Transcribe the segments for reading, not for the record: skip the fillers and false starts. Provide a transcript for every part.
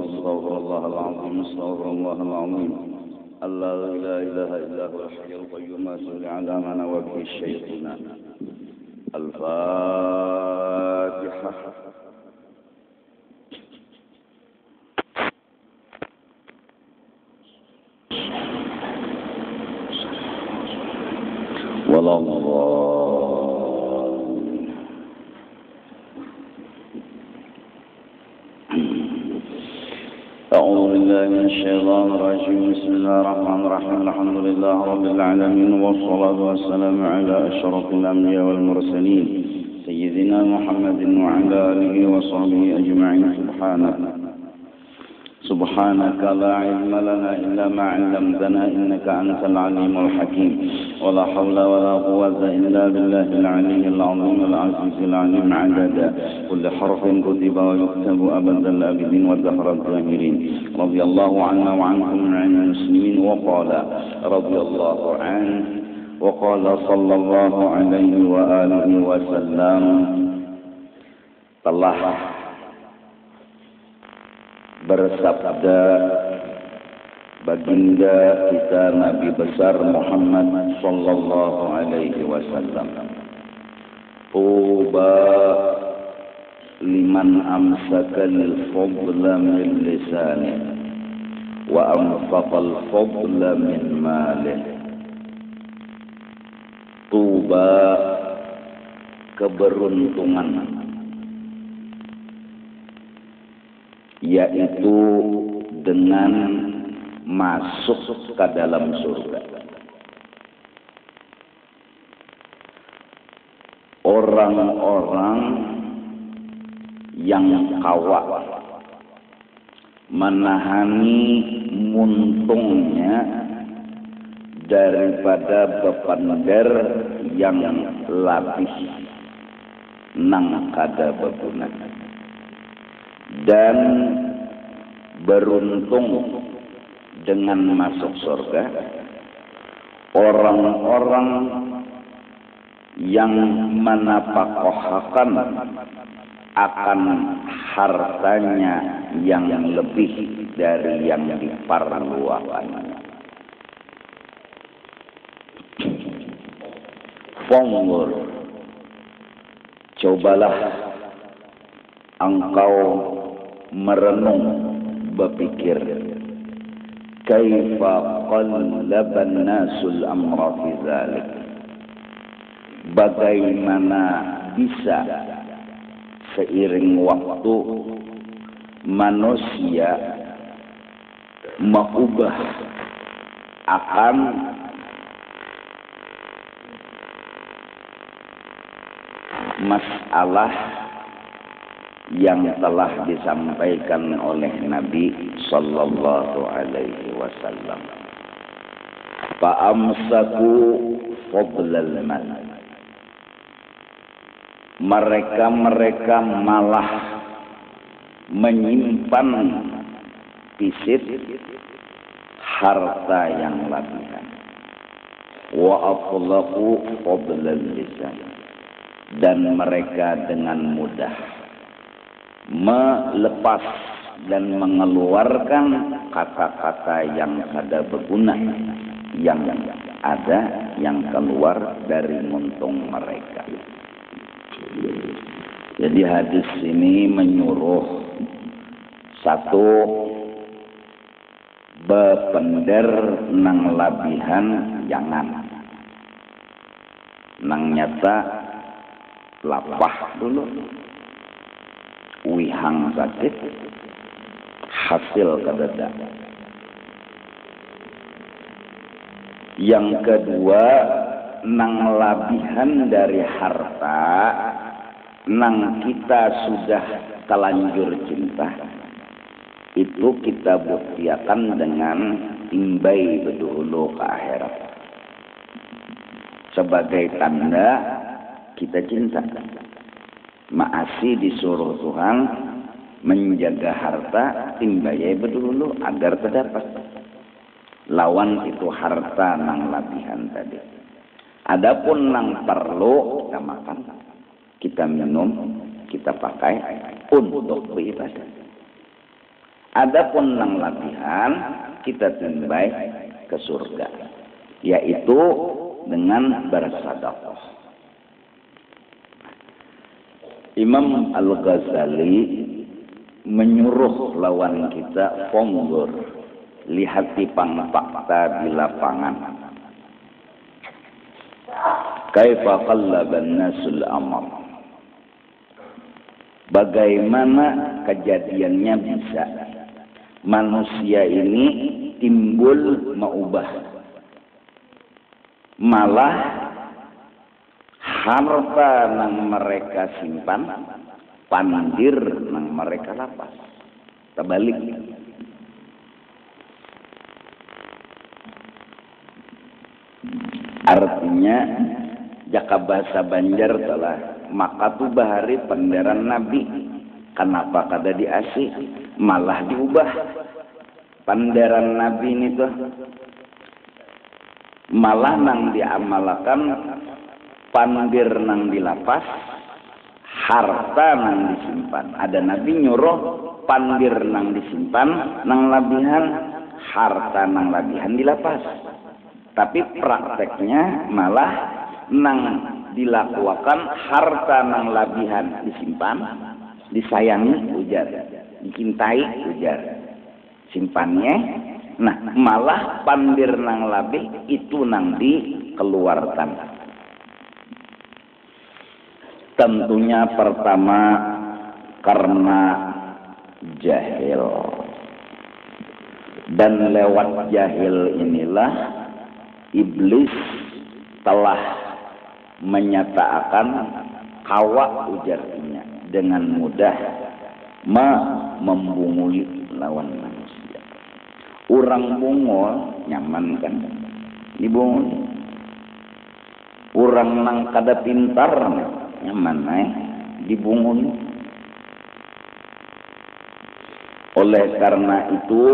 استغفر الله العظيم استغفر الله العظيم الله لا إله إلا هو الحي القيوم صل على من وجه الشيطان الفاتحة. ولا أعوذ بالله من الشيطان الرجيم بسم الله الرحمن الرحيم الحمد لله رب العالمين والصلاة والسلام على أشرف الأنبياء والمرسلين سيدنا محمد وعلى آله وصحبه أجمعين سبحانك لا علم لنا إلا ما علمتنا إنك أنت العليم الحكيم ولا حول ولا قوة إلا بالله العلي العظيم العزيز العليم عدد كل حرف كتب ويكتب أبد الآبدين والدهر الظاهرين رضي الله عنا وعنكم عن المسلمين وقال رضي الله عنه وقال صلى الله عليه وآله وسلم telah bersabda baginda kita Nabi besar Muhammad sallallahu alaihi wasallam, Tuba liman amsaka lil fadla min lisani wa anfaqa al fadla min malih. Tuba keberuntungan, yaitu dengan masuk ke dalam surga. Orang-orang yang kawat menahani muntungnya daripada bepander yang lapis nang kada beguna, dan beruntung dengan masuk surga orang-orang yang menafkahkan akan hartanya yang lebih dari yang diperluakannya. Fangur, cobalah engkau merenung, berpikir, kaifa qallaban nasul amra fi dzalik, bagaimana bisa seiring waktu manusia mengubah akan masalah yang telah disampaikan oleh Nabi sallallahu alaihi wasallam. Fa'amsaku fadlal mal. Mereka malah menyimpan pisit harta yang labihan. Wa aflaqu fadlal lisan. Dan mereka dengan mudah melepas dan mengeluarkan kata-kata yang kada berguna, yang ada yang keluar dari muntung mereka. Jadi hadis ini menyuruh satu, bepender nang labihan jangan, nang nyata lapah dulu, wihang sakit, hasil kadada. Yang kedua, nang labihan dari harta, nang kita sudah telanjur cinta, itu kita buktikan dengan imbai bedulu ke akhirat sebagai tanda kita cinta. Maasi disuruh Tuhan menjaga harta timbayai bedulu agar terdapat. Lawan itu harta nang labihan tadi. Adapun nang perlu kita makan, kita minum, kita pakai untuk beribadah. Adapun nang latihan kita tumbai ke surga, yaitu dengan bersedekah. Imam Al-Ghazali menyuruh lawan kita fonggor, lihat tipang fakta di lapangan. Kaifa qallaban nasul amr. Bagaimana kejadiannya bisa manusia ini timbul mengubah, malah harta nang mereka simpan pandir nang mereka lapas. Terbalik. Artinya jaka bahasa Banjar telah maka tu bahari penderan Nabi. Kenapa kada diasih malah diubah penderan Nabi ini tuh malah nang diamalkan pandir nang dilapas, harta nang disimpan. Ada Nabi nyuruh pandir nang disimpan nang labihan, harta nang labihan dilapas. Tapi prakteknya malah nang dilakukan harta nang labihan disimpan, disayangi ujar, dicintai ujar, simpannya. Nah malah pandir nang labih itu nang dikeluarkan. Tentunya pertama karena jahil, dan lewat jahil inilah iblis telah menyatakan kawa ujarnya dengan mudah membunguli lawan manusia. Orang bungol nyaman kan dibunguli. Orang nang kada pintar nyaman dibunguli. Oleh karena itu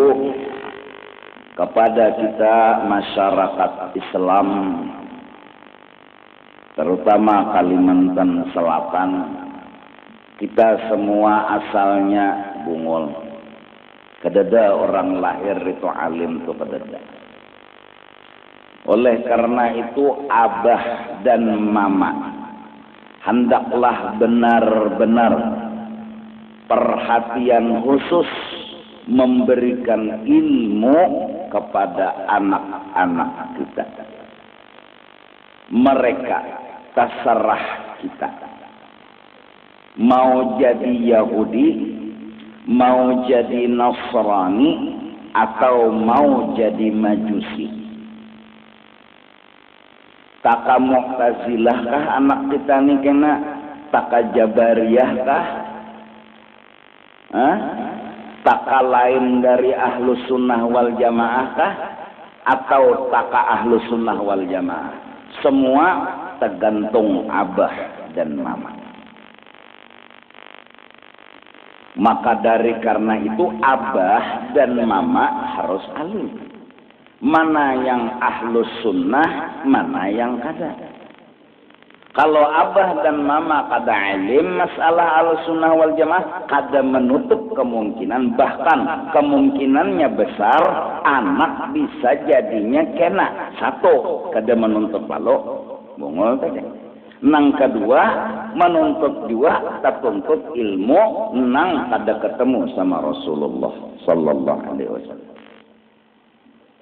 kepada kita masyarakat Islam terutama Kalimantan Selatan, kita semua asalnya bungol. Kedada orang lahir itu alim tuh kedada. Oleh karena itu abah dan mama hendaklah benar-benar perhatian khusus memberikan ilmu kepada anak-anak kita. Mereka terserah kita. Mau jadi Yahudi, mau jadi Nasrani, atau mau jadi Majusi. Taka Mu'tazilah kah anak kita ni kena? Taka Jabariyah kah? Taka lain dari Ahlus Sunnah wal Jamaah kah? Atau taka Ahlus Sunnah wal Jamaah? Semua tergantung abah dan mama. Maka dari karena itu abah dan mama harus alim. Mana yang Ahlus Sunnah, mana yang kada. Kalau abah dan mama kada alim masalah Ahlus Sunnah wal Jamaah, kada menutup kemungkinan, bahkan kemungkinannya besar anak bisa jadinya kena. Satu, kada menuntut lalu bungol saja. Nang kedua, menuntut juga tertuntut ilmu nang kada ketemu sama Rasulullah sallallahu alaihi wasallam.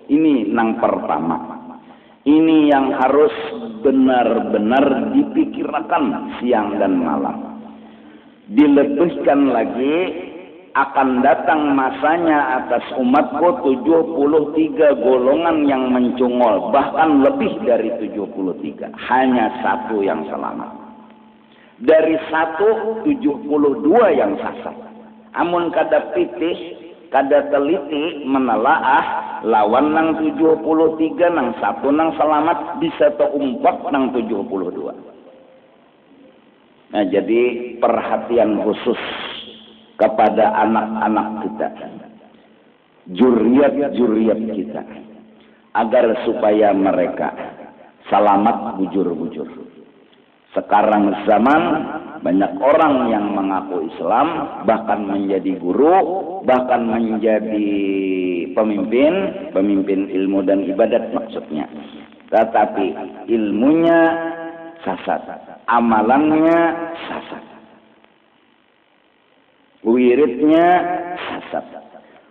Ini nang pertama. Ini yang harus benar-benar dipikirkan siang dan malam. Dilebihkan lagi akan datang masanya atas umatku 73 golongan yang mencungol, bahkan lebih dari 73. Hanya satu yang selamat. Dari 72 yang sasar. Amun kada pitih, kada teliti menelaah lawan nang 73 nang satu nang selamat bisa terumpat nang 72. Nah, jadi perhatian khusus kepada anak-anak kita, juriat kita, agar supaya mereka selamat bujur-bujur. Sekarang zaman banyak orang yang mengaku Islam, bahkan menjadi guru, bahkan menjadi pemimpin ilmu dan ibadat maksudnya. Tetapi ilmunya sasat, amalannya sasat, wiridnya sasat.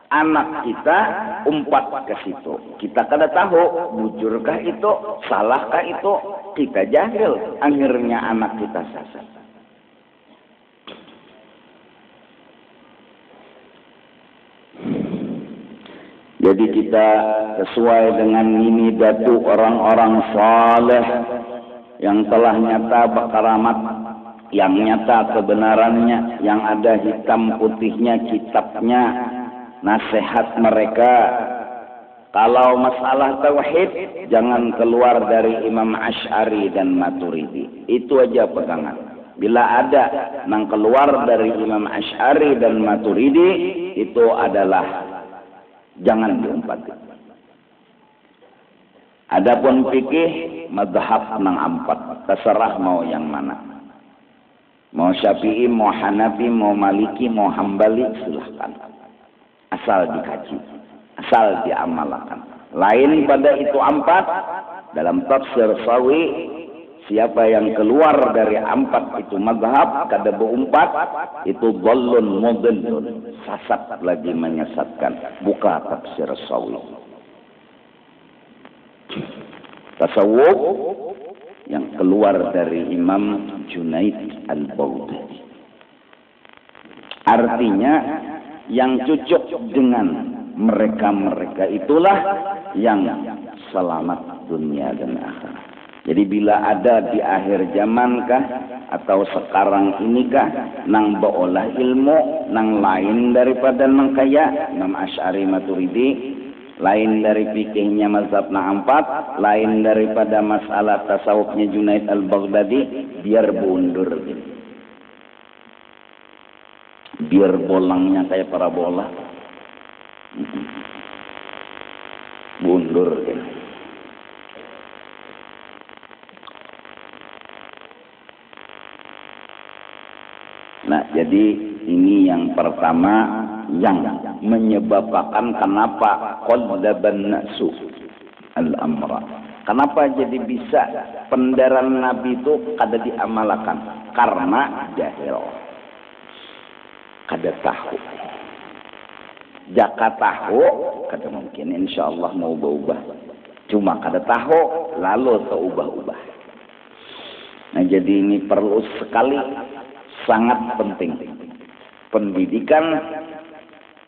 Anak kita umpat ke situ. Kita kada tahu bujurkah itu, salahkah itu, kita jahil. Akhirnya anak kita sasat. Jadi kita sesuai dengan ini datu orang-orang saleh yang telah nyata keramat, yang nyata kebenarannya, yang ada hitam putihnya kitabnya, nasihat mereka. Kalau masalah tauhid jangan keluar dari Imam Asy'ari dan Maturidi, itu aja pegangan. Bila ada yang keluar dari Imam Asy'ari dan Maturidi, itu adalah jangan diumpati. Adapun fikih mazhab nang empat, terserah mau yang mana. Mau Syafi'i, mau Hanafi, mau Maliki, mau Hambali, silahkan. Asal dikaji, asal diamalkan. Lain pada itu empat, dalam tafsir Sawi, siapa yang keluar dari empat itu mazhab, kada berempat, itu dhallun mudillun, sesat lagi menyesatkan. Buka tafsir Sawi. Tasawuf yang keluar dari Imam Junaid al-Baghdadi. Artinya yang cocok dengan mereka-mereka itulah yang selamat dunia dan akhirat. Jadi bila ada di akhir zaman kah atau sekarang ini kah nang beolah ilmu nang lain daripada nang kaya Imam Asy'ari Maturidi, lain dari fikihnya mazhab nang empat, lain daripada masalah tasawufnya Junaid al-Baghdadi, biar bundur gitu. Biar bolangnya kayak parabola, bundur gitu. Nah, jadi ini yang pertama yang menyebabkan kenapa qaddaban nasu al-amra. Kenapa jadi bisa pendaran Nabi itu kada diamalkan? Karena jahil. Kada tahu. Jaka tahu, kada mungkin insyaallah mau berubah. Cuma kada tahu, lalu terubah-ubah. Nah, jadi ini perlu sekali, sangat penting. Pendidikan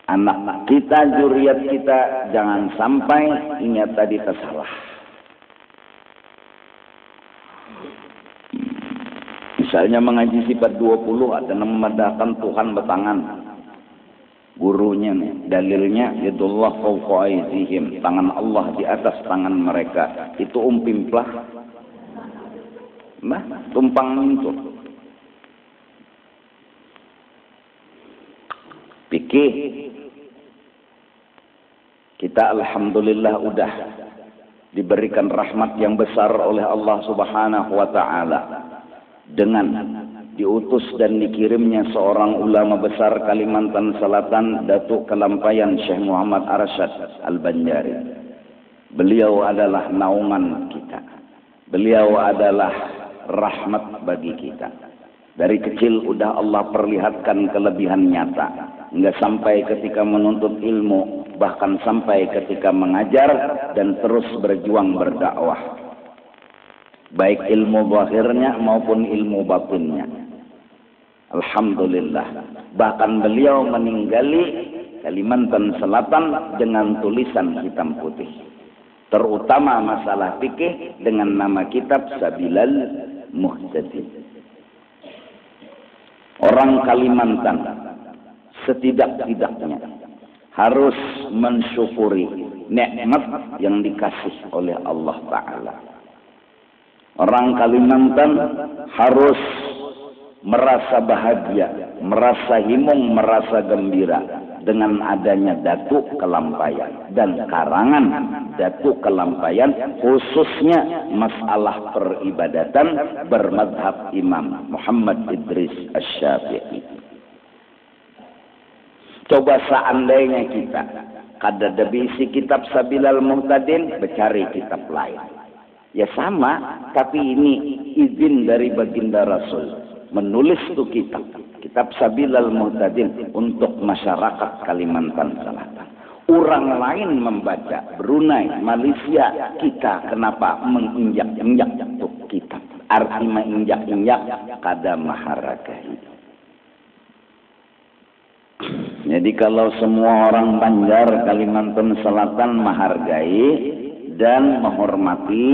anak kita, zuriat kita, jangan sampai ingat tadi tersalah. Misalnya mengaji sifat 20 ada memadahkan Tuhan bertangan. Gurunya nih, dalilnya yadullah fawqa aydihim, tangan Allah di atas tangan mereka. Itu umpimplah. Nah, tumpang mintu. Fikih kita alhamdulillah udah diberikan rahmat yang besar oleh Allah Subhanahu wa taala dengan diutus dan dikirimnya seorang ulama besar Kalimantan Selatan, Datuk Kelampayan Syekh Muhammad Arsyad Al-Banjari. Beliau adalah naungan kita. Beliau adalah rahmat bagi kita. Dari kecil udah Allah perlihatkan kelebihan nyata. Hingga sampai ketika menuntut ilmu, bahkan sampai ketika mengajar dan terus berjuang berdakwah. Baik ilmu zahirnya maupun ilmu batinnya. Alhamdulillah. Bahkan beliau meninggali Kalimantan Selatan dengan tulisan hitam putih. Terutama masalah fikih dengan nama kitab Sabilal Muhtadin. Orang Kalimantan setidak-tidaknya harus mensyukuri nikmat yang dikasih oleh Allah Ta'ala. Orang Kalimantan harus merasa bahagia, merasa himung, merasa gembira dengan adanya Datuk Kelampayan dan karangan Datuk Kelampayan, khususnya masalah peribadatan bermadhab Imam Muhammad Idris Asy-Syafi'i. Coba seandainya kita kada debisi kitab Sabilal Muhtadin, bercari kitab lain. Ya sama, tapi ini izin dari baginda Rasul menulis tu kitab Sabilal Muhtadin untuk masyarakat Kalimantan Selatan. Orang lain membaca, Brunei, Malaysia, kita kenapa menginjak-injak tu kitab? Arti menginjak-injak kada maharagahi. Jadi kalau semua orang Banjar Kalimantan Selatan menghargai dan menghormati,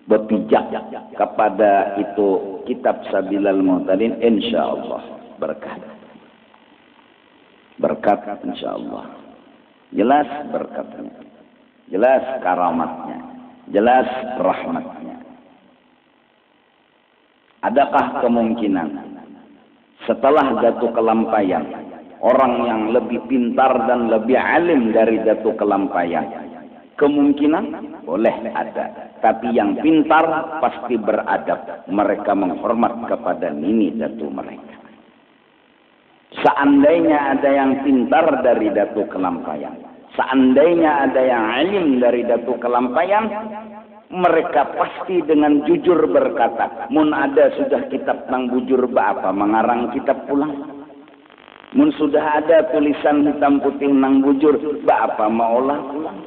berpijak kepada itu kitab Sabilal Muhtadin, insyaallah berkat. Berkat insyaallah. Jelas berkatnya. Jelas karamatnya. Jelas rahmatnya. Adakah kemungkinan setelah Datuk Kelampayan orang yang lebih pintar dan lebih alim dari Datuk Kelampayan? Kemungkinan boleh ada, tapi yang pintar pasti beradab. Mereka menghormat kepada nini datu mereka. Seandainya ada yang pintar dari Datuk Kelampayan, seandainya ada yang alim dari Datuk Kelampayan, mereka pasti dengan jujur berkata, mun ada sudah kitab nang bujur apa mengarang kitab pulang. Mun sudah ada tulisan hitam putih nang bujur apa mau olah pulang.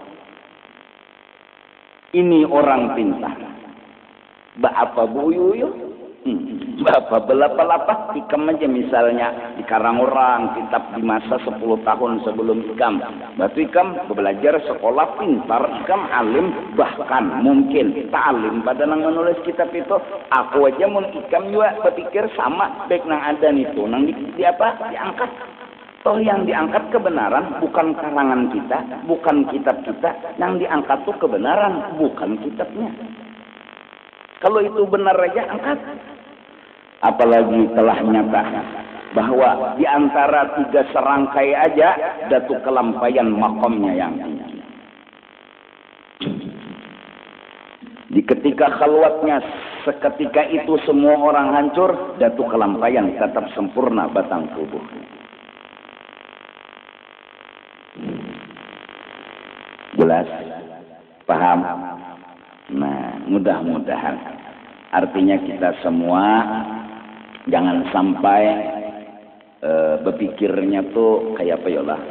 Ini orang pintar. Apa buyuyu? Apa belapa-lapa? Ikam aja misalnya dikarang orang kitab di masa 10 tahun sebelum ikam. Batu ikam belajar sekolah pintar, ikam alim, bahkan mungkin ta'alim pada nang menulis kitab itu. Aku aja mun ikam juga berpikir sama, baik nang ada itu, nang diangkat. Toh yang diangkat kebenaran, bukan karangan kita, bukan kitab kita. Yang diangkat tuh kebenaran, bukan kitabnya. Kalau itu benar aja angkat. Apalagi telah nyata bahwa di antara 3 serangkai aja Datuk Kelampayan makomnya yang tinggi. Di ketika khalwatnya seketika itu semua orang hancur, Datuk Kelampayan tetap sempurna batang tubuh. Jelas? Paham? Nah, mudah-mudahan. Artinya kita semua jangan sampai berpikirnya tuh kayak apa yolah.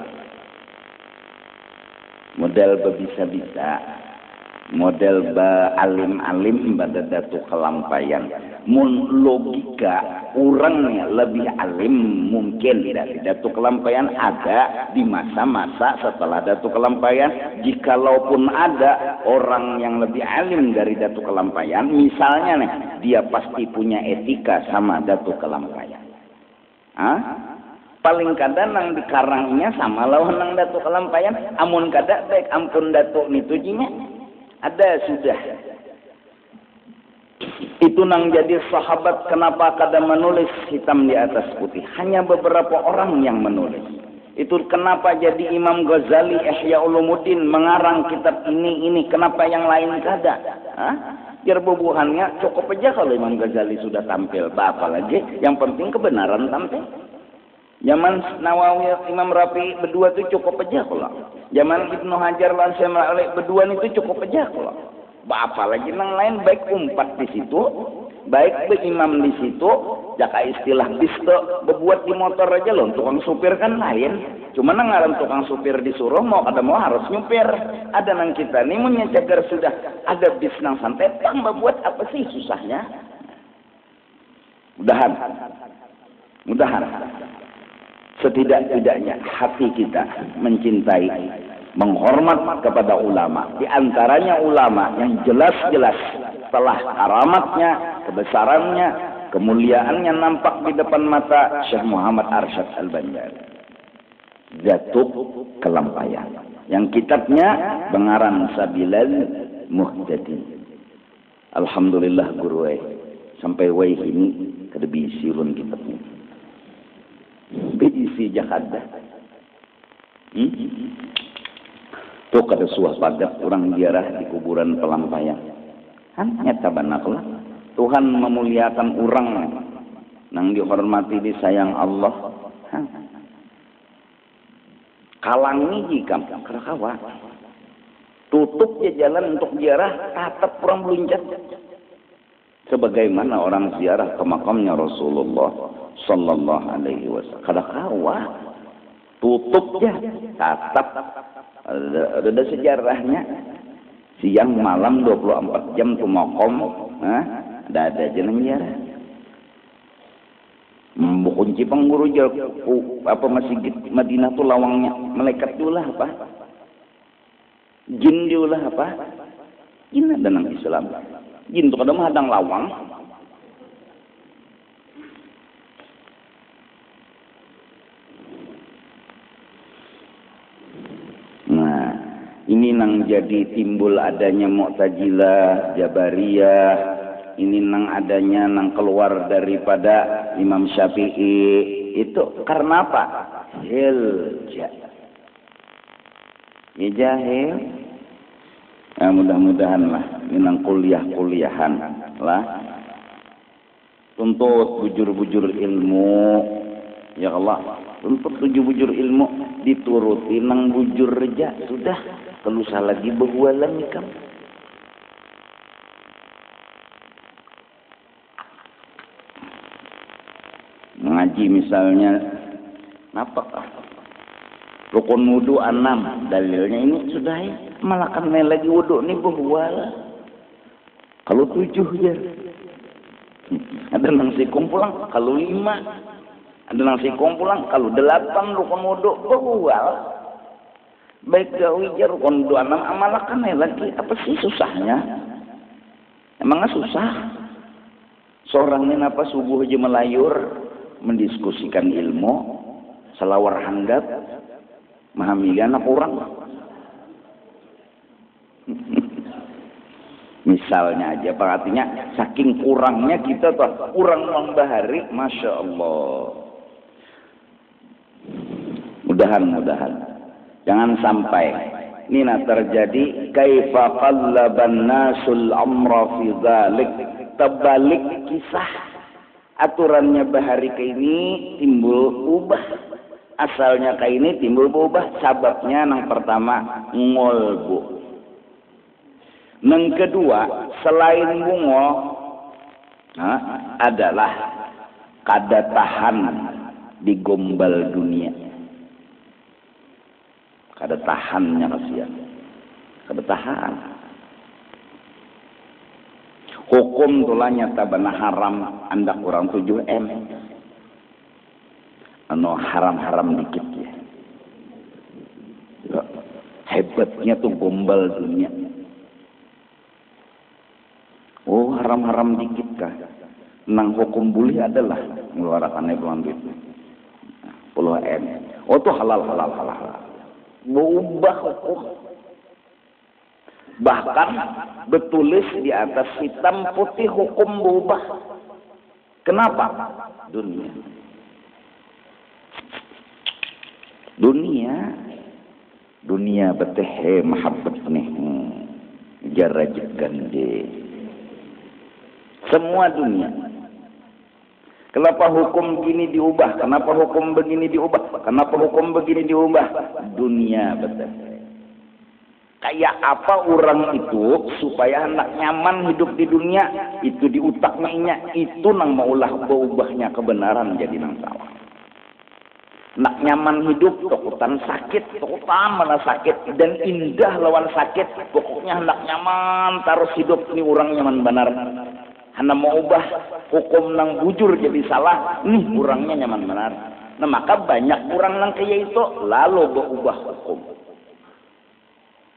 Model berbisa-bisa. Model alim-alim pada Datuk Kelampayan. Mun logika orangnya lebih alim mungkin dari Datuk Kelampayan ada di masa-masa setelah Datuk Kelampayan. Jikalaupun ada orang yang lebih alim dari Datuk Kelampayan, misalnya nih, dia pasti punya etika sama Datuk Kelampayan. Paling kadang nang dikarangnya sama lawan nang Datuk Kelampayan. Amun kada baik ampun Datuk nitujinya. Ada sudah. Itu nang jadi sahabat kenapa kada menulis hitam di atas putih. Hanya beberapa orang yang menulis. Itu kenapa jadi Imam Ghazali Ihya Ulumuddin mengarang kitab ini. Kenapa yang lain kada? Biar bubuhannya cukup aja kalau Imam Ghazali sudah tampil. Apa lagi? Yang penting kebenaran tampil. Zaman Nawawi Imam Rafi berdua itu cukup aja kalau. Zaman Ibnu Hajar lan Syekh Malik berdua itu cukup aja kalau. Apalagi yang lain baik umpat di situ, baik berimam di situ, jaka istilah bisto berbuat di motor aja loh. Tukang supir kan lain. Cuma ngaran tukang supir disuruh mau kada mau harus nyupir. Ada nang kita nih mun nyecagar sudah ada bis nang santai pang berbuat apa sih susahnya? Mudahan. Setidak-tidaknya hati kita mencintai, menghormat kepada ulama. Di antaranya ulama yang jelas-jelas telah karamatnya, kebesarannya, kemuliaannya nampak di depan mata Syekh Muhammad Arsyad Al-Banjari. Datuk Kelampayan. Yang kitabnya pengarang Sabilal Muhtadin. Alhamdulillah guru sampai wai ini kada bisi ulun kitabnya. Bisi Jakarta. Tuh kada suah pagat orang ziarah di kuburan pelampayang. Nyata banaklah. Tuhan memuliakan orang nang dihormati disayang Allah. Kalangi jika kerakawa. Tutup ya jalan untuk ziarah, tatap orang meluncat. Sebagaimana orang ziarah ke makamnya Rasulullah sallallahu alaihi wasallam. Kerakawa. Tutup ya, tatap. Ada sejarahnya. Siang malam 24 jam tuh makam. Ada jalan ziarah. Kunci pengguru apa masjid Madinah tuh lawangnya malaikat diulah apa? Jin diulah apa? Jin ada nang Islam. Jin tuh kadang hadang lawang. Nah, ini nang jadi timbul adanya Mu'tazilah, Jabariyah. Ini nang adanya nang keluar daripada Imam Syafi'i itu karena apa? Jahil. Ya jahil. Ya, mudah-mudahan lah ini nang kuliahan lah. Tuntut bujur-bujur ilmu. Ya Allah, tuntut bujur-bujur ilmu dituruti nang bujur reja sudah. Telusa lagi behualan nikam. Ngaji misalnya apa rukun wudu 6 dalilnya ini sudah ya malakan lagi wudu ini berwala kalau 7 ya ada nang sikung pulang kalau 5 ada nang sikung pulang kalau 8 rukun wudu berwala baik gawijar rukun wudu 6 amalakan lagi apa sih susahnya emangnya susah seorang ini apa subuh aja melayur mendiskusikan ilmu selawar hanggap memahami anak orang misalnya aja artinya saking kurangnya kita tuh kurang membahari Masya Allah mudahan jangan sampai ini terjadi kaifa qallaban nasul amra fi dzalik terbalik kisah aturannya bahari ke ini timbul ubah asalnya ke ini timbul ubah sababnya yang pertama ngolbu yang kedua selain bungo adalah kada tahan di gombal dunia kada tahannya kasihan kada tahan hukum tulanya tabana haram andak orang 7M anu haram-haram dikit ya hebatnya tuh gombal dunia oh haram-haram dikit kah nang hukum bully adalah mengeluarkan bulan duit 10M oh tuh halal berubah hukum bahkan bertulis di atas hitam putih hukum berubah. Kenapa? Dunia beteh mahabbat nih jarajat gande semua dunia. Kenapa hukum begini diubah? Kenapa hukum begini diubah? Kenapa hukum begini diubah? Dunia beteh. Kayak apa orang itu supaya anak nyaman hidup di dunia itu di utaknya itu nang maulah berubahnya kebenaran jadi nang salah. Nak nyaman hidup takutan sakit, takutan mana sakit dan indah lawan sakit. Pokoknya hendak nyaman terus hidup ini orang nyaman benar. Hendak mau ubah hukum nang bujur jadi salah, nih orangnya nyaman benar. Nah maka banyak orang nang kayak itu lalu berubah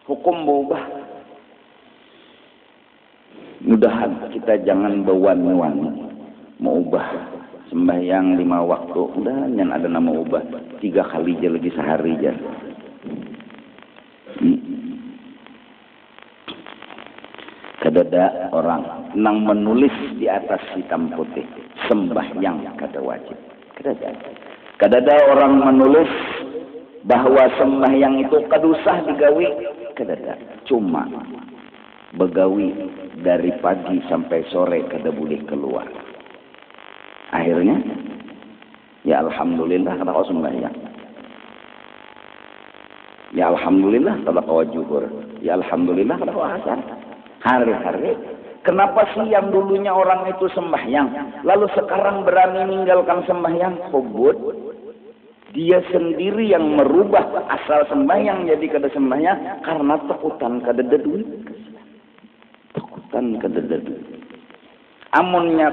hukum berubah. Mudahan kita jangan berwani-wani mau ubah sembahyang 5 waktu udah yang ada nama ubah 3 kali aja lagi sehari aja. Kadada orang nang menulis di atas hitam putih sembahyang kada wajib. Kadada orang menulis bahwa sembahyang itu kadusah digawi kadada, cuma begawi dari pagi sampai sore kada boleh keluar. Akhirnya ya alhamdulillah kada kau sembahyang, ya alhamdulillah kada kau juhur, ya alhamdulillah kada kau asar. Hari-hari kenapa sih yang dulunya orang itu sembahyang lalu sekarang berani meninggalkan sembahyang? Kubut dia sendiri yang merubah asal sembahyang jadi kada sembahyang karena takutan kada ada duit, takutan kada ada duit. Amunnya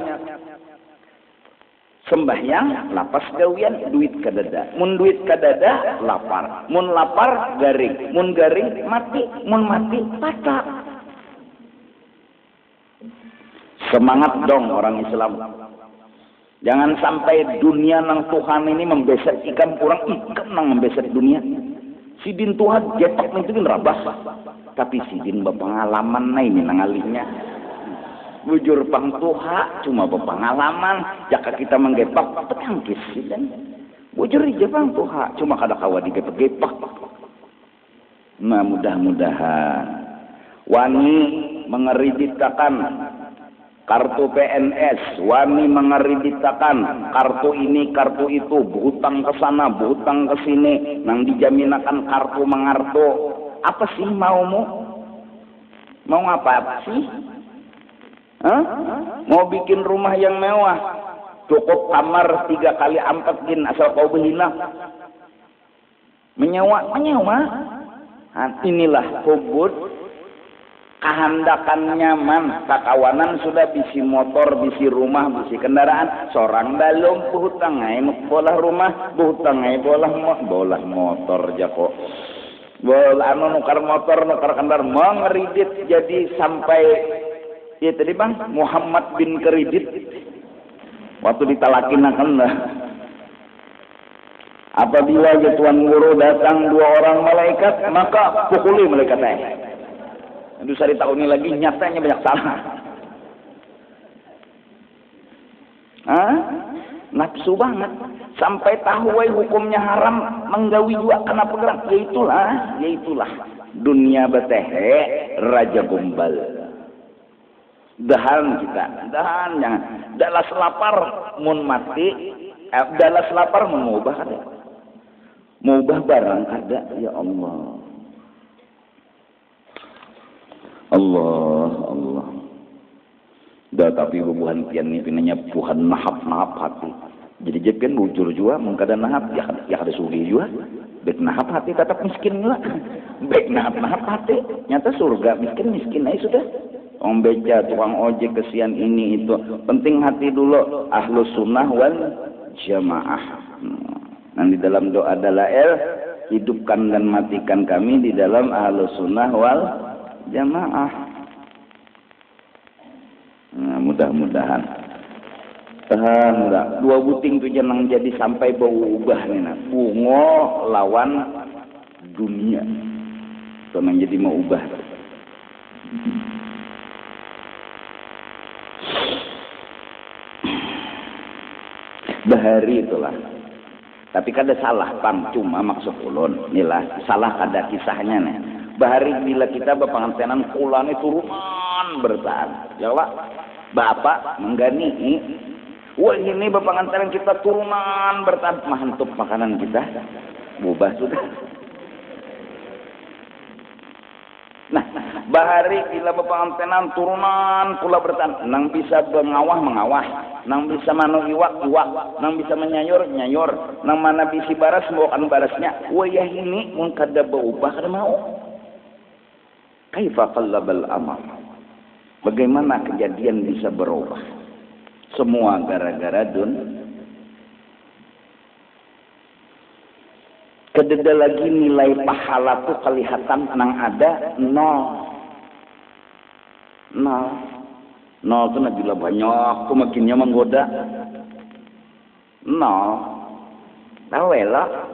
sembahyang lapas gawian duit kadada, mun duit kadada lapar, mun lapar garing, mun garing mati, mun mati patah. Semangat dong orang Islam, jangan sampai dunia nang Tuhan ini membeset ikan kurang ikan nang membeset dunia. Sidin Tuhan jepak itu kan rabas, tapi sidin berpengalaman na ini nang alihnya. Bujur pang tuha cuma berpengalaman, jika kita menggepak petangkis sidin. Bujur ija pang tuha cuma kada kawa digepak-gepak. Nah mudah-mudahan wani mengeriditakan kartu PNS, wani mengeriditakan kartu ini, kartu itu, berhutang ke sana, berhutang ke sini, nang dijaminakan kartu mengartu. Apa sih maumu? Mau apa sih? Hah? Mau bikin rumah yang mewah, cukup kamar 3 kali 4 gin asal kau behina. Menyewa. Nah, inilah kubut. Kehandakan nyaman, kakawanan sudah bisi motor, bisi rumah, bisi kendaraan, seorang dalom buhutangai bolah rumah, buhutangai bolah motor jako. Bolah nukar motor, nukar kendaraan, mengeridit jadi sampai ya tadi bang Muhammad bin Keridit waktu ditalakinakan lah. Apabila Tuan Guru datang 2 orang malaikat, maka pukuli malaikatnya. Itu saya tahu ini lagi nyatanya banyak salah. Nafsu banget sampai tahu hukumnya haram menggawi juga kenapa gerak? Yaitulah dunia betehe raja gombal. Dahan kita, dahan jangan. Dalas lapar mun mati, dalas lapar mun mengubah ada. Mengubah barang ada ya Allah. Allah. Dah tapi bubuhan pian ni pinanya buhan nahap hati. Jadi jepian bujur juga mengkada nahap ya ada sugi juga. Baik nahap hati tetap miskin juga. Baik nahap hati nyata surga miskin aja sudah. Om beca, tukang ojek kesian ini itu. Penting hati dulu ahlus sunnah wal jamaah. Di dalam doa dalail hidupkan dan matikan kami di dalam ahlus sunnah wal jamaah. Nah, mudah-mudahan mudah 2 buting tu jangan jadi sampai bau ubah nih nah. Bungo lawan dunia itu menjadi mau ubah. Bahari itulah. Tapi kada salah pang cuma maksud ulun inilah salah kada kisahnya nih. Bahari bila kita berpengantenan pulang itu turunan bertahan. Jawab, bapak menggani. Wah ini berpengantenan kita turunan bertahan. Mantap makanan kita. Bubah sudah. Nah, bahari bila berpengantenan turunan pula bertahan. Nang bisa mengawah. Nang bisa manu iwak. Nang bisa menyayur. Nang mana bisi baras membawakan barasnya. Wah ya ini mun kada berubah kada mau. Kaifa qallabal amal. Bagaimana kejadian bisa berubah? Semua gara-gara kededa lagi nilai pahala tuh kelihatan nang ada 0 tuh nabila banyak tuh makinnya menggoda 0 tahu lah.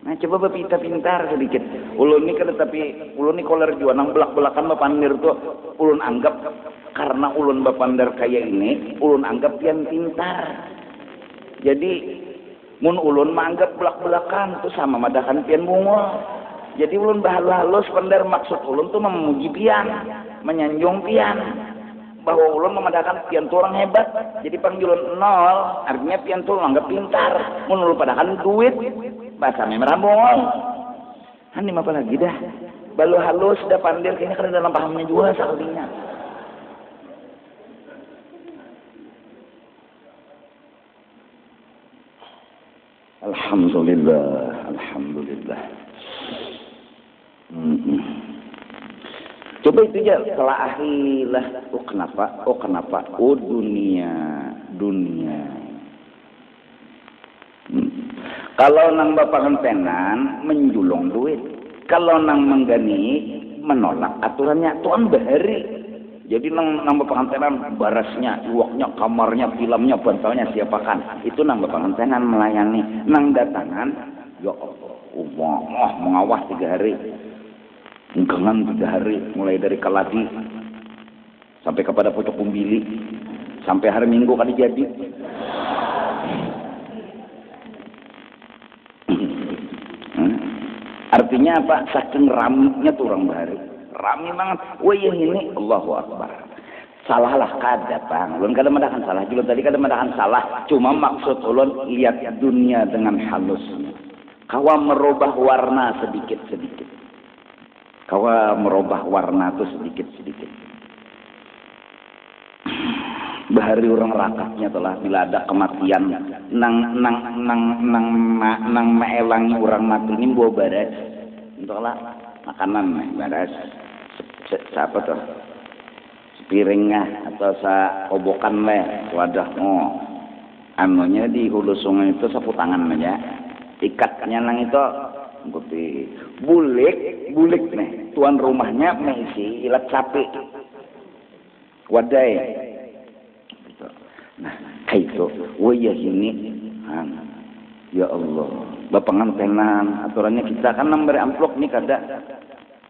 Nah coba pintar sedikit. Ulun ini kan tapi ulun ini koler jua nang belak-belakan bapandir tuh ulun anggap karena ulun bapandar kayak ini ulun anggap yang pintar. Jadi Mun ulun manggap belak-belakan tuh sama madakan pian bungul. Jadi ulun bahalus pendar maksud ulun tuh memuji pian, menyanjung pian. Bahwa ulun memadakan pian tuh orang hebat. Jadi panggilun nol, artinya pian tuh anggap pintar. Mun ulun padakan duit, bahasa merah bungul. Hani apa lagi dah? Balu halus dah pandir kayaknya karena dalam pahamnya juga sakalinya. Alhamdulillah, alhamdulillah. Coba itu ya telahilah. Oh kenapa? Oh dunia. Kalau nang bapak tenan menjulung duit. Kalau nang menggani menolak aturannya tuan bahari. Jadi nang bapak tenan barasnya, uaknya, kamarnya, filmnya, bantalnya siapakan. Itu nang bapak tenan melayani. Nang datangan, ya Allah, mengawas 3 hari. Enggangan 3 hari, mulai dari kaladi sampai kepada pucuk umbili, sampai hari Minggu kali jadi. Artinya apa? Saking ramenya tuh orang bahari. Rami banget. Wah yang ini Allahu Akbar. Salahlah kada bang. Ulun kada madakan salah. Julun tadi kada madakan salah. Cuma maksud ulun lihat dunia dengan halus. Kawa merubah warna sedikit-sedikit. Kawa merubah warna tuh sedikit-sedikit. Bahari orang rakatnya telah bila ada kematian nang maelangi orang mati ini bawa baras entahlah makanan baras siapa tuh sepiringnya atau kobokan wadah anunya di hulu sungai itu sapu tangan aja ikatnya nang itu putih bulik nih tuan rumahnya mengisi ilat sapi wadai. Nah, kayak itu, wajah ini, ya Allah, bapak ngantenan, aturannya kita kan nambah amplop nih kada,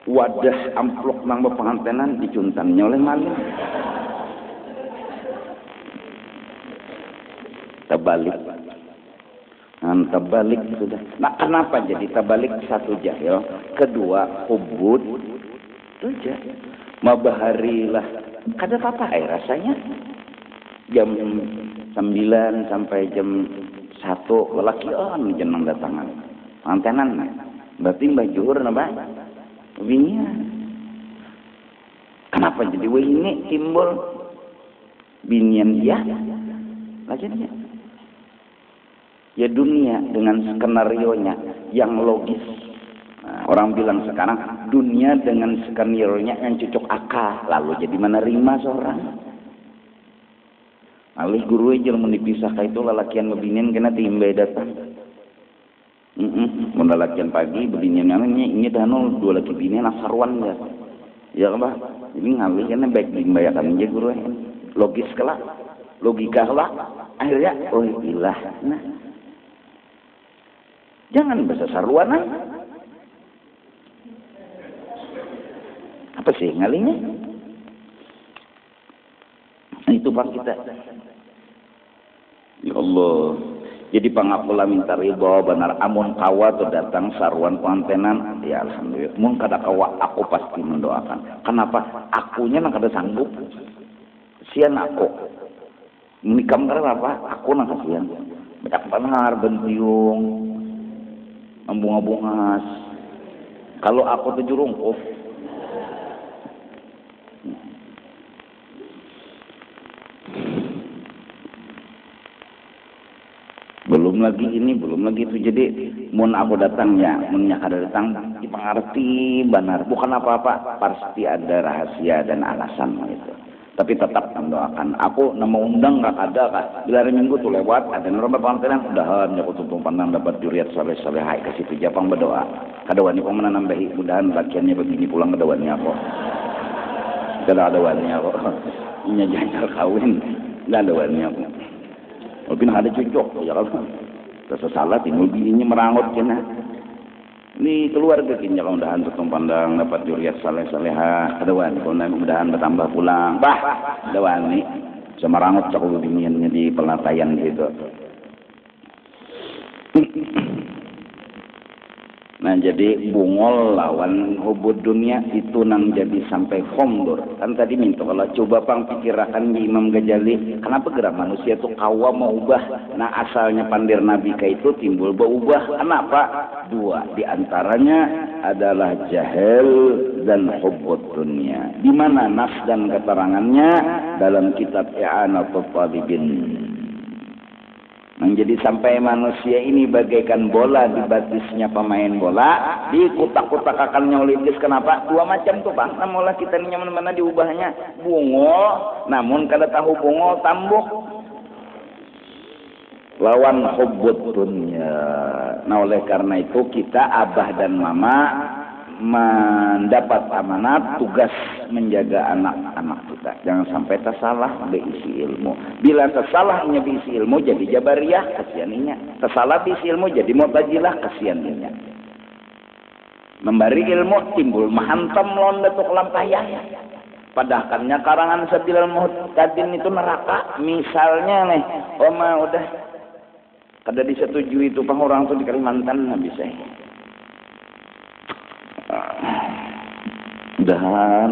wadah amplop nang bapak ngantenan dicuntannya oleh maling. Terbalik sudah. Nah, kenapa jadi terbalik? Satu jahil, kedua ubud, itu aja. Mabaharilah, kada apa-apa rasanya. Jam 9 sampai jam 1 lelaki jeneng datangan mantenan berarti mbah juhur napa winya kenapa jadi ini timbul binian dia lagi ya dunia dengan skenario nya yang logis. Nah, orang bilang sekarang dunia dengan skenario nya yang cocok akal lalu jadi menerima seorang. Alih guru aja mau dipisah kayak itu lalakian bebinian kena timbai datang. Mau lalakian pagi bebinian namanya ini dah 2 laki binian asarwan ya. Ya kan bah? Jadi ngalih kena baik dimbayakan aja guru. Logis kelak, logika kelak. Akhirnya oh ilah. Nah, jangan bahasa sarwana. Apa sih ngalihnya? Nah, itu pak kita. Ya Allah. Jadi pangapula minta ridho benar amun kawa tu datang sarwan pengantenan ya alhamdulillah. Mun kada kawa aku pasti mendoakan. Kenapa? Akunya nang kada sanggup. Sian aku. Menikam karena apa? Aku nang kasihan. Bedak benar bentiung. Membunga-bungas. Kalau aku tuh jurungkup. Belum lagi itu jadi mun aku datang ya mun kada datang dipengerti benar bukan apa-apa pasti ada rahasia dan alasan gitu tapi tetap mendoakan aku nama undang gak ada kak bila hari Minggu tuh lewat ada orang berpantenan udahan ya tumpang pandang dapat juriat saleh hai ke situ Japang berdoa kadawani kok menambahi mudahan lakiannya begini pulang kadawani aku kada kadawani aku nya jangan kawin enggak kadawani aku mungkin ada cocok ya kalau rasa salah timbul bininya merangut kena ini keluarga kini kalau mudahan tutung pandang dapat juriat saleh-saleha ada wani kalau mudahan bertambah pulang ada wani bisa merangut cakul biniannya di pelataian gitu Nah jadi bungol lawan hubud dunia itu nang jadi sampai khomdur. Kan tadi minta kalau coba pang pikirakan di Imam Ghazali, kenapa gerak manusia itu kawa mau ubah? Nah asalnya pandir Nabi ke itu timbul berubah. Kenapa? Dua diantaranya adalah jahil dan hubud dunia. Di mana nas dan keterangannya dalam kitab I'anatul Talibin. Menjadi sampai manusia ini bagaikan bola di batisnya pemain bola, dikutak-kutak akan nyolitis. Kenapa? Dua macam tuh bang. Namulah kita ini nyaman mana diubahnya bungol, namun kada tahu bungol tambuk lawan hubbud dunya. Nah oleh karena itu kita abah dan mama mendapat amanat tugas menjaga anak-anak kita. Jangan sampai tersalah berisi ilmu. Bila tersalahnya berisi ilmu jadi jabariyah, kasianinya. Tersalah berisi ilmu jadi mu'tazilah, kasianinya. Memberi ilmu timbul mahantam lawan datuk lampayah. Padahalnya karangan Sabilul Muhtadin itu neraka. Misalnya nih, oma udah kada disetujui itu pang orang tuh di Kalimantan nggak bisa. Mudahan.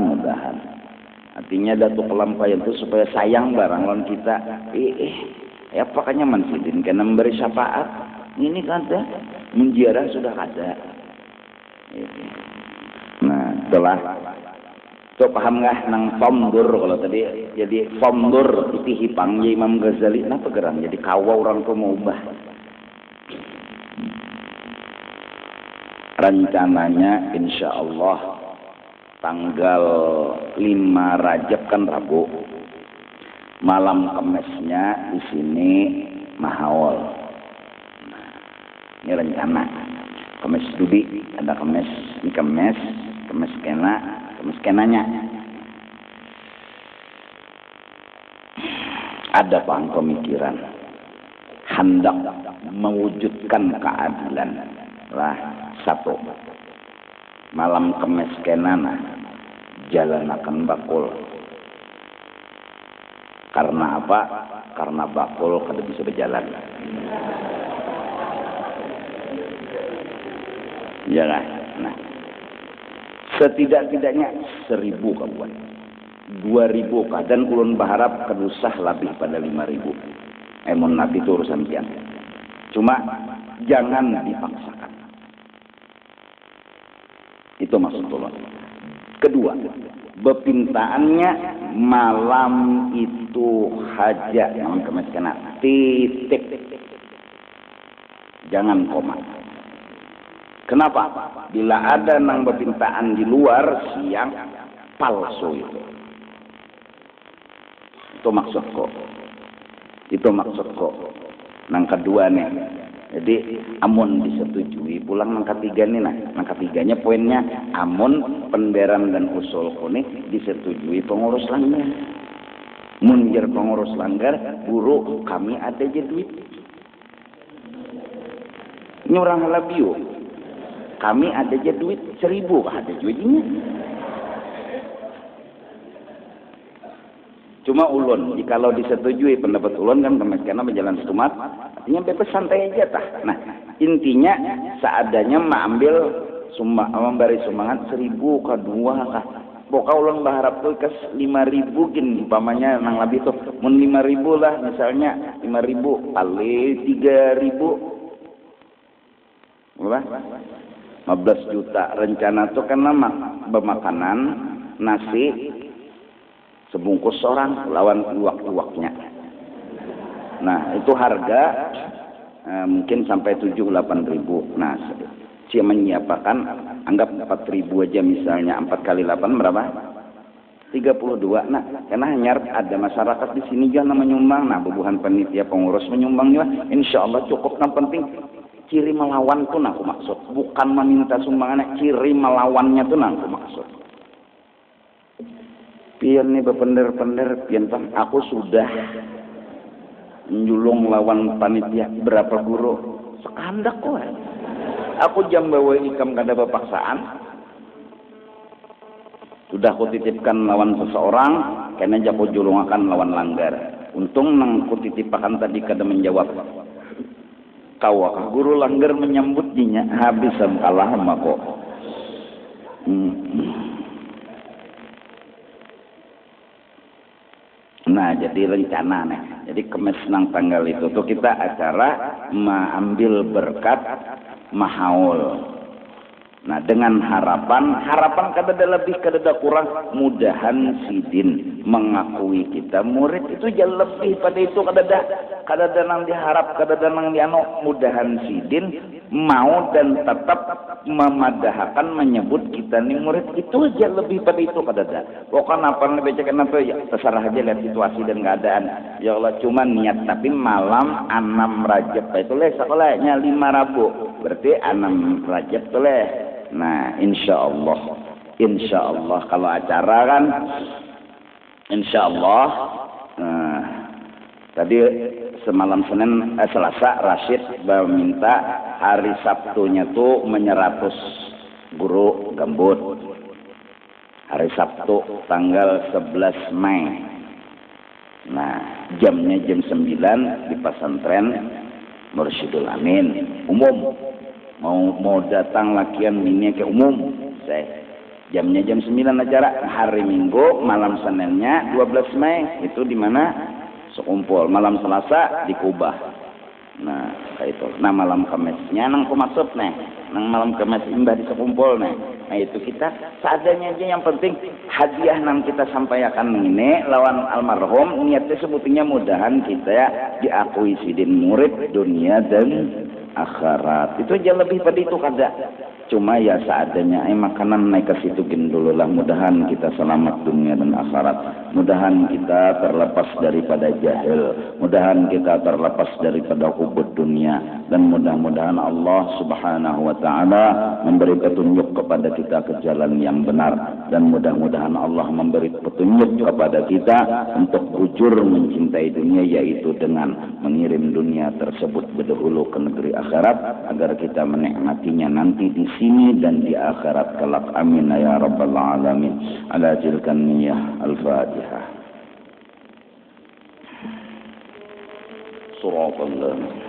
Artinya datuk kelampaian itu supaya sayang barang lawan kita. Ya pakanya mansidin kena memberi syafaat. Ini kada menjiarah sudah ada. Nah, telah. So paham nggak nang fomdur kalau tadi jadi fomdur itu hipangnya Imam Ghazali. Kenapa gerang? Jadi kawa orang tuh mau ubah. Rencananya insya Allah tanggal 5 Rajab kan Rabu, malam Kemesnya di sini Mahaol. Nah, ini rencana. Kemes Dudi ada kemes, ini kemes kenanya. Ada bang pemikiran hendak mewujudkan keadilan lah. Satu, malam kemes kenana jalan akan bakul. Karena apa? Karena bakul kada bisa berjalan. Ya kan? Nah, setidak-tidaknya 1.000 kawan, 2.000 kah, dan ulun berharap kedusah lebih pada 5.000. Emun nabi itu urusan kian. Cuma jangan dipaksakan. Itu maksud Allah. Kedua, bepintaannya malam itu haja yang kemiskinan. Titik. Jangan koma. Kenapa? Bila ada nang bepintaan di luar siang palsu itu. Itu maksudku. Nang kedua nih. Jadi amun disetujui pulang nang ketiga nih. Nang ketiganya poinnya amun penderan dan usul kuning disetujui pengurus langgar. Munjir pengurus langgar, guru kami ada aja duit. Nyurang halabio. Kami ada aja duit 1.000 ada jujinya. Cuma ulun, jikalau disetujui pendapat ulun kan kemiskinan berjalan setumat, artinya bebas santai aja tah. Nah, intinya seadanya mengambil memberi sumbangan 1.000 kah 2 kah. Pokoknya ulun berharap tuh kes 5.000 gin, umpamanya nang lebih tuh, mun 5.000 lah misalnya 5.000 kali 3.000, berapa? 15 juta. Rencana tuh kan nama bermakanan nasi sebungkus orang lawan uak-uaknya. Nah itu harga mungkin sampai 7-8 ribu. Nah si menyiapkan anggap 4.000 aja misalnya, 4 kali 8 berapa? 32. Nah karena hanya ada masyarakat di sini juga menyumbang. Nah bubuhan panitia pengurus menyumbang juga. Insya Allah cukup. Yang penting ciri melawan tuh aku maksud. Bukan meminta sumbangannya, ciri melawannya tuh aku maksud. Pian nih berpender-pender, pian bang, aku sudah menjulung lawan panitia berapa guru sekandak kok. Aku jam bawa ikam kada berpaksaan. Sudah aku titipkan lawan seseorang, karena aku julungakan lawan langgar. Untung nang aku titipakan tadi kada menjawab. Kawakah guru langgar menyambutnya habis kalah mako. Nah, jadi rencana nih. Jadi Kemis nang tanggal itu tuh kita acara mengambil berkat mahaul. Nah, dengan harapan kadada lebih kadada kurang, mudahan sidin mengakui kita murid itu jauh lebih pada itu kadada nang diharap, kadada nang diano, mudahan sidin mau dan tetap memadahkan menyebut kita nih murid itu jauh lebih pada itu kadada. Pokoknya apa nih bacakan apa ya terserah aja lihat situasi dan keadaan. Ya Allah cuma niat tapi malam 6 Rajab itu leh sekolahnya 5 Rabu. Berarti 6 Rajab tuh leh. Nah, insya Allah kalau acara kan, insya Allah. Nah, tadi semalam Selasa Rashid meminta hari Sabtunya tuh menyeratus guru gambut. Hari Sabtu tanggal 11 Mei. Nah, jamnya jam 9 di pesantren Mursyidul Amin umum. Mau datang lakian ini ke umum saya jamnya jam 9 acara. Hari Minggu malam Seninnya 12 Mei itu di mana sekumpul. Malam Selasa di Kubah. Nah kayak itu. Nah malam Kamisnya nang kumaksud nih nang malam Kamis imbah di sekumpul nih. Nah itu kita seadanya aja, yang penting hadiah nang kita sampaikan ini lawan almarhum niatnya sebetulnya mudahan kita ya diakui sidin murid dunia dan akhirat. Itu aja lebih pada itu kada. Cuma ya seadanya makanan naik ke situ gin dulu lah. Mudahan kita selamat dunia dan akhirat. Mudahan kita terlepas daripada jahil. Mudahan kita terlepas daripada hubud dunia. Dan mudah-mudahan Allah subhanahu wa ta'ala memberi petunjuk kepada kita ke jalan yang benar. Dan mudah-mudahan Allah memberi petunjuk kepada kita untuk jujur mencintai dunia, yaitu dengan mengirim dunia tersebut berdahulu ke negeri akhirat agar kita menikmatinya nanti di sini dan di akhirat kelak. Amin ya rabbal alamin. Ala tilkan niyah. Al-Fatihah. Surah Allah.